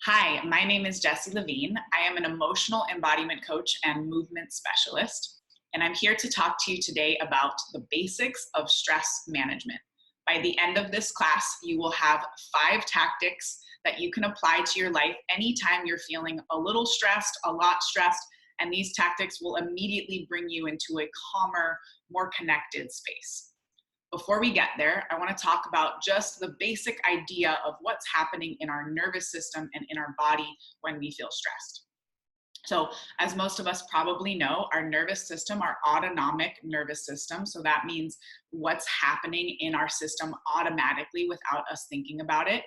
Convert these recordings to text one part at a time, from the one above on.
Hi, my name is Jessie Levine. I am an emotional embodiment coach and movement specialist, and I'm here to talk to you today about the basics of stress management. By the end of this class, you will have 5 tactics that you can apply to your life anytime you're feeling a little stressed, a lot stressed, and these tactics will immediately bring you into a calmer, more connected space. Before we get there, I want to talk about just the basic idea of what's happening in our nervous system and in our body when we feel stressed. So, as most of us probably know, our nervous system, our autonomic nervous system, so that means what's happening in our system automatically without us thinking about it,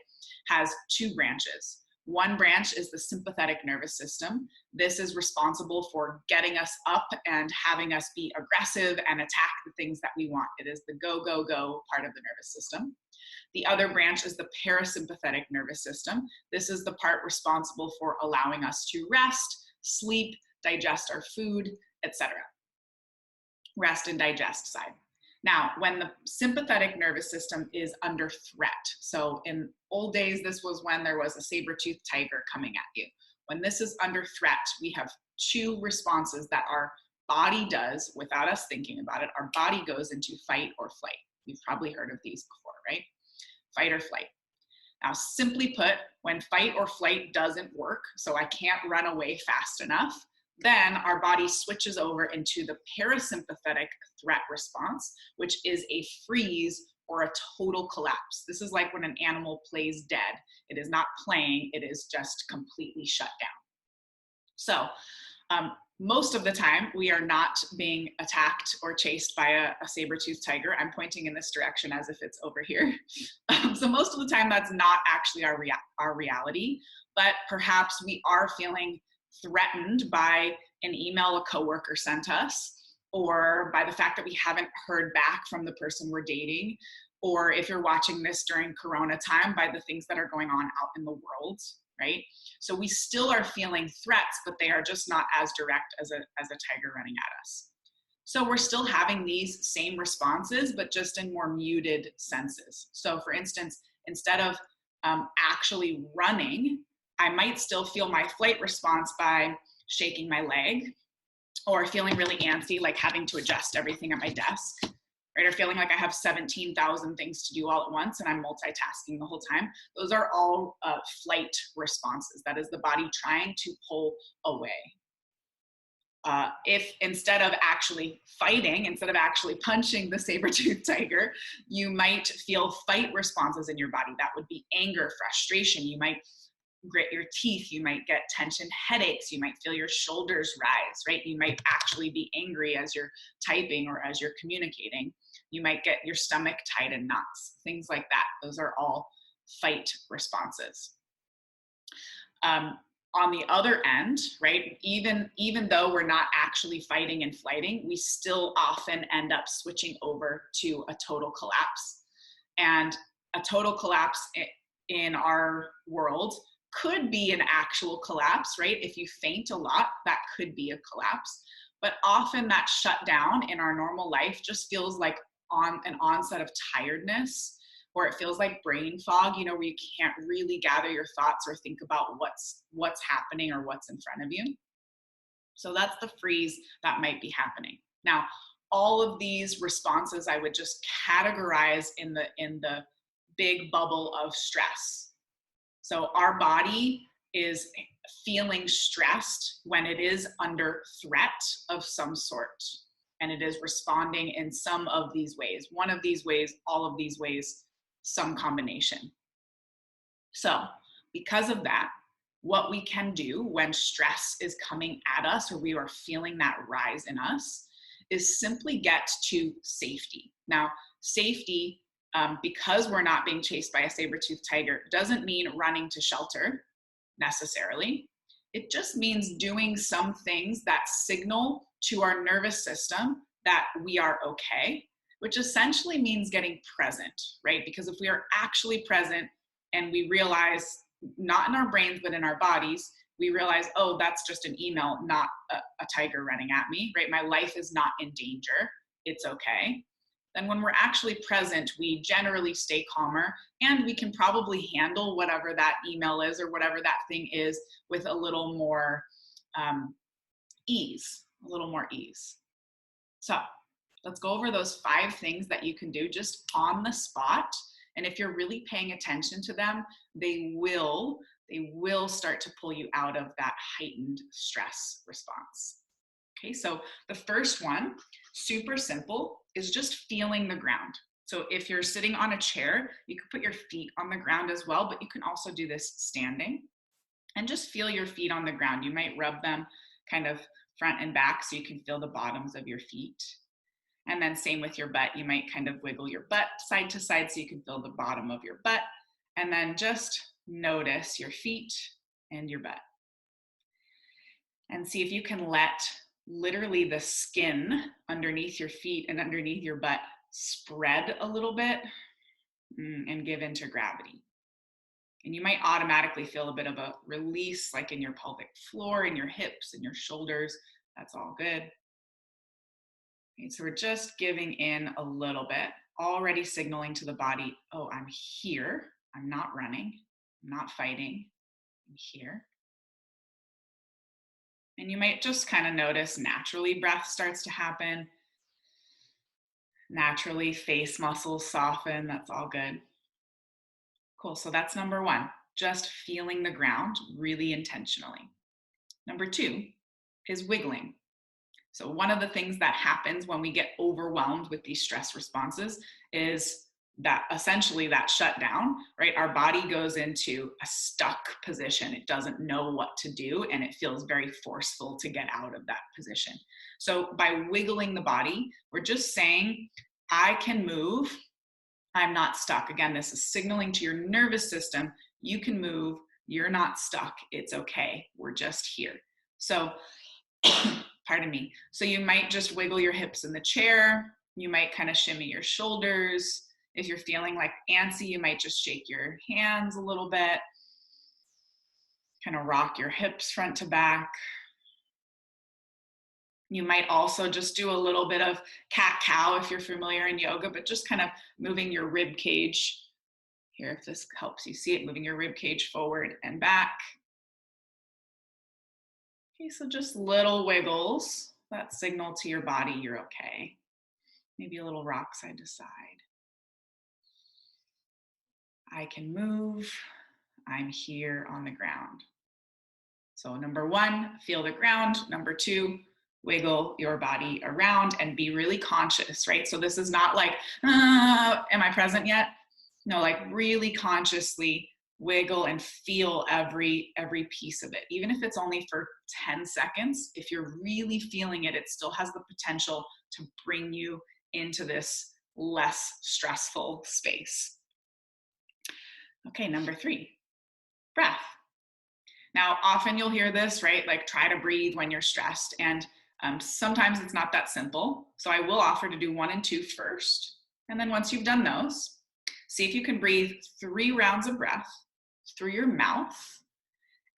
has 2 branches. One branch is the sympathetic nervous system. This is responsible for getting us up and having us be aggressive and attack the things that we want. It is the go, go, go part of the nervous system. The other branch is the parasympathetic nervous system. This is the part responsible for allowing us to rest, sleep, digest our food, etc. Rest and digest side. Now, when the sympathetic nervous system is under threat, so in old days, this was when there was a saber-toothed tiger coming at you. When this is under threat, we have 2 responses that our body does without us thinking about it. Our body goes into fight or flight. You've probably heard of these before, right? Fight or flight. Now, simply put, when fight or flight doesn't work, so I can't run away fast enough, then our body switches over into the parasympathetic threat response, which is a freeze or a total collapse. This is like when an animal plays dead. It is not playing, it is just completely shut down. So, most of the time, we are not being attacked or chased by a saber-toothed tiger. I'm pointing in this direction as if it's over here. So most of the time, that's not actually our reality, but perhaps we are feeling threatened by an email a coworker sent us, or by the fact that we haven't heard back from the person we're dating, or if you're watching this during Corona time, by the things that are going on out in the world, right? So we still are feeling threats, but they are just not as direct as a tiger running at us. So we're still having these same responses, but just in more muted senses. So for instance, instead of actually running, I might still feel my flight response by shaking my leg, or feeling really antsy, like having to adjust everything at my desk, right? Or feeling like I have 17,000 things to do all at once and I'm multitasking the whole time. Those are all flight responses. That is the body trying to pull away. If instead of actually fighting, instead of actually punching the saber-toothed tiger, you might feel fight responses in your body. That would be anger, frustration. You might grit your teeth, you might get tension headaches, you might feel your shoulders rise, right? You might actually be angry as you're typing or as you're communicating. You might get your stomach tied in knots, things like that. Those are all fight responses. On the other end, right, even though we're not actually fighting and flighting, we still often end up switching over to a total collapse. And a total collapse in our world could be an actual collapse, right? If you faint a lot, that could be a collapse. But often that shutdown in our normal life just feels like an onset of tiredness, or it feels like brain fog, where you can't really gather your thoughts or think about what's happening or what's in front of you. So that's the freeze that might be happening. Now, all of these responses I would just categorize in the big bubble of stress. So our body is feeling stressed when it is under threat of some sort, and it is responding in some of these ways. One of these ways, all of these ways, some combination. So because of that, what we can do when stress is coming at us, or we are feeling that rise in us, is simply get to safety. Now, safety, because we're not being chased by a saber-toothed tiger, doesn't mean running to shelter necessarily. It just means doing some things that signal to our nervous system that we are okay, which essentially means getting present, right? Because if we are actually present and we realize, not in our brains, but in our bodies, we realize, oh, that's just an email, not a tiger running at me, right? My life is not in danger. It's okay. then when we're actually present, we generally stay calmer and we can probably handle whatever that email is or whatever that thing is with a little more ease, a little more ease. So let's go over those 5 things that you can do just on the spot. And if you're really paying attention to them, they will start to pull you out of that heightened stress response. Okay, so the first one, super simple, is just feeling the ground. So if you're sitting on a chair, you can put your feet on the ground as well, but you can also do this standing and just feel your feet on the ground. You might rub them kind of front and back so you can feel the bottoms of your feet. And then same with your butt. You might kind of wiggle your butt side to side so you can feel the bottom of your butt. And then just notice your feet and your butt. And see if you can let literally the skin underneath your feet and underneath your butt spread a little bit and give into gravity. And you might automatically feel a bit of a release, like in your pelvic floor, in your hips, and your shoulders. That's all good. Okay, so we're just giving in a little bit, already signaling to the body, oh, I'm here. I'm not running. I'm not fighting. I'm here. And you might just kind of notice naturally breath starts to happen. Naturally, face muscles soften. That's all good. Cool. So that's number 1, just feeling the ground really intentionally. Number 2 is wiggling. So one of the things that happens when we get overwhelmed with these stress responses is that essentially that shutdown, right? Our body goes into a stuck position. It doesn't know what to do, and it feels very forceful to get out of that position. So by wiggling the body, we're just saying, I can move. I'm not stuck. Again, this is signaling to your nervous system, you can move. You're not stuck. It's okay. We're just here. So pardon me. So you might just wiggle your hips in the chair. You might kind of shimmy your shoulders. If you're feeling like antsy, you might just shake your hands a little bit. Kind of rock your hips front to back. You might also just do a little bit of cat-cow if you're familiar in yoga, but just kind of moving your rib cage. Here, if this helps you see it, moving your rib cage forward and back. Okay, so just little wiggles that signal to your body you're okay. Maybe a little rock side to side. I can move. I'm here on the ground. So number 1, feel the ground. Number 2, wiggle your body around and be really conscious, right? So this is not like, am I present yet? No, like really consciously wiggle and feel every piece of it. Even if it's only for 10 seconds, if you're really feeling it, it still has the potential to bring you into this less stressful space. Okay, number 3, breath. Now, often you'll hear this, right? Like try to breathe when you're stressed. And sometimes it's not that simple. So I will offer to do 1 and 2 first. And then once you've done those, see if you can breathe 3 rounds of breath through your mouth.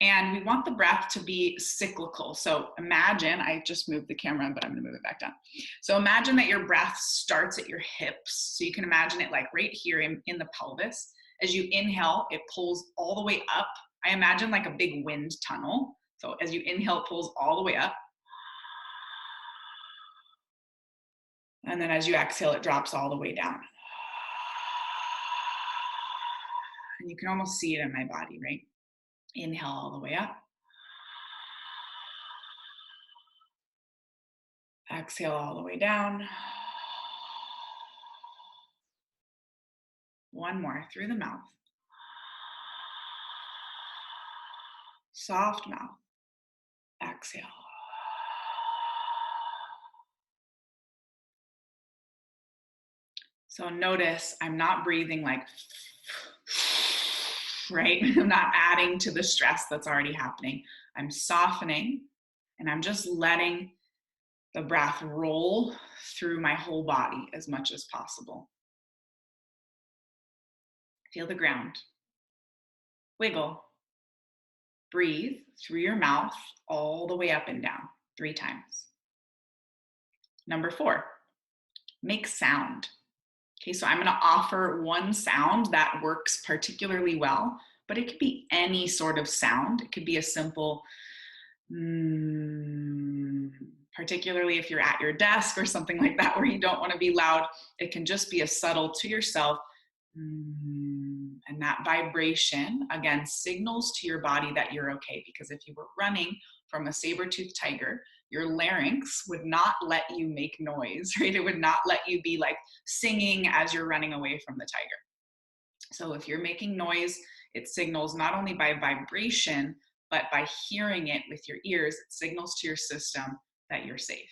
And we want the breath to be cyclical. So imagine, I just moved the camera, but I'm gonna move it back down. So imagine that your breath starts at your hips. So you can imagine it like right here in the pelvis. As you inhale, it pulls all the way up. I imagine like a big wind tunnel. So as you inhale, it pulls all the way up. And then as you exhale, it drops all the way down. And you can almost see it in my body, right? Inhale all the way up. Exhale all the way down. 1 more through the mouth. Soft mouth. Exhale. So notice I'm not breathing like, right? I'm not adding to the stress that's already happening. I'm softening and I'm just letting the breath roll through my whole body as much as possible. Feel the ground. Wiggle. Breathe through your mouth all the way up and down 3 times. Number 4, make sound. Okay, so I'm gonna offer one sound that works particularly well, but it could be any sort of sound. It could be a simple particularly if you're at your desk or something like that where you don't want to be loud. It can just be a subtle to yourself. And that vibration, again, signals to your body that you're okay. Because if you were running from a saber-toothed tiger, your larynx would not let you make noise, right? It would not let you be like singing as you're running away from the tiger. So if you're making noise, it signals not only by vibration, but by hearing it with your ears, it signals to your system that you're safe.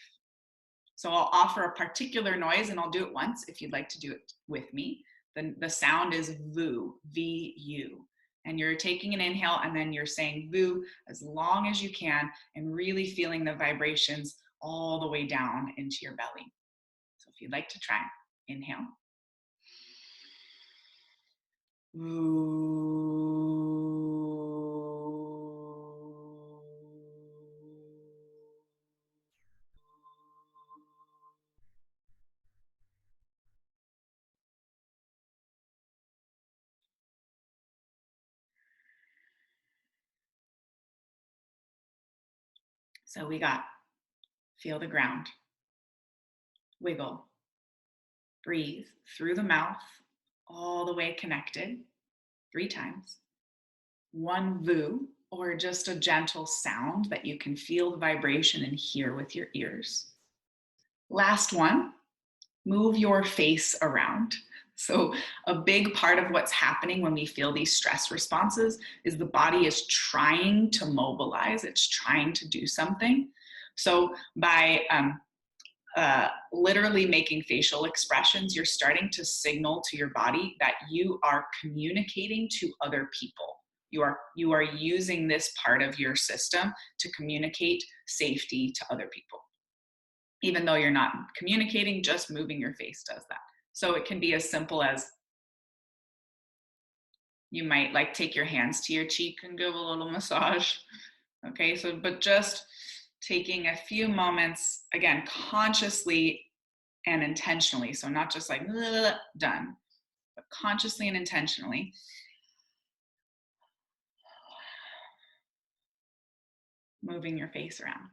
So I'll offer a particular noise, and I'll do it once if you'd like to do it with me. The sound is VU, V-U. And you're taking an inhale and then you're saying VU as long as you can and really feeling the vibrations all the way down into your belly. So if you'd like to try, inhale. So we got feel the ground, wiggle, breathe through the mouth, all the way connected, 3 times. 1 VU, or just a gentle sound that you can feel the vibration and hear with your ears. Last one, move your face around. So a big part of what's happening when we feel these stress responses is the body is trying to mobilize, it's trying to do something. So by literally making facial expressions, you're starting to signal to your body that you are communicating to other people. You are using this part of your system to communicate safety to other people. Even though you're not communicating, just moving your face does that. So it can be as simple as you might like take your hands to your cheek and give a little massage. Okay, so but just taking a few moments, again, consciously and intentionally. So not just like done, but consciously and intentionally. Moving your face around.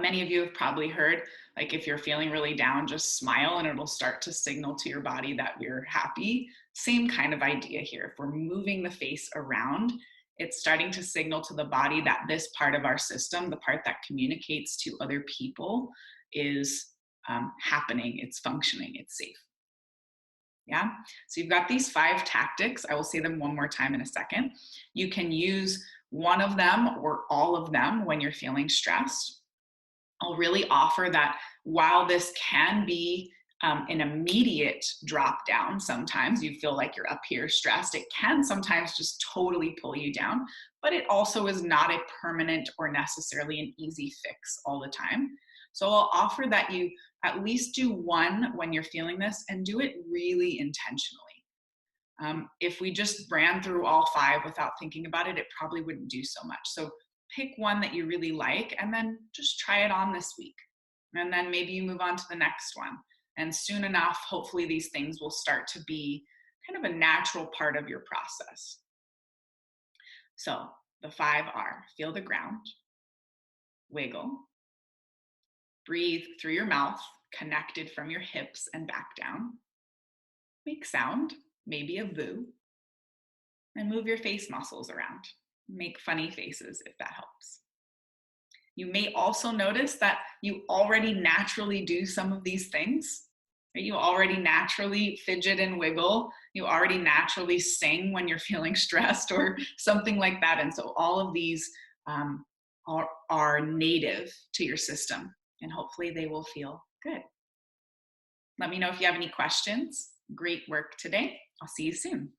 Many of you have probably heard, like if you're feeling really down, just smile and it'll start to signal to your body that we're happy. Same kind of idea here. If we're moving the face around, it's starting to signal to the body that this part of our system, the part that communicates to other people, is happening, it's functioning, it's safe. Yeah, so you've got these 5 tactics. I will say them one more time in a second. You can use one of them or all of them when you're feeling stressed. I'll really offer that while this can be an immediate drop down, sometimes you feel like you're up here stressed, it can sometimes just totally pull you down, but it also is not a permanent or necessarily an easy fix all the time. So I'll offer that you at least do one when you're feeling this and do it really intentionally. If we just ran through all 5 without thinking about it, it probably wouldn't do so much. So pick one that you really like and then just try it on this week. And then maybe you move on to the next one. And soon enough, hopefully these things will start to be kind of a natural part of your process. So the 5 are: feel the ground, wiggle, breathe through your mouth, connected from your hips and back down, make sound, maybe a VU, and move your face muscles around. Make funny faces if that helps. You may also notice that you already naturally do some of these things. Right? You already naturally fidget and wiggle. You already naturally sing when you're feeling stressed or something like that. And so all of these are native to your system, and hopefully they will feel good. Let me know if you have any questions. Great work today. I'll see you soon.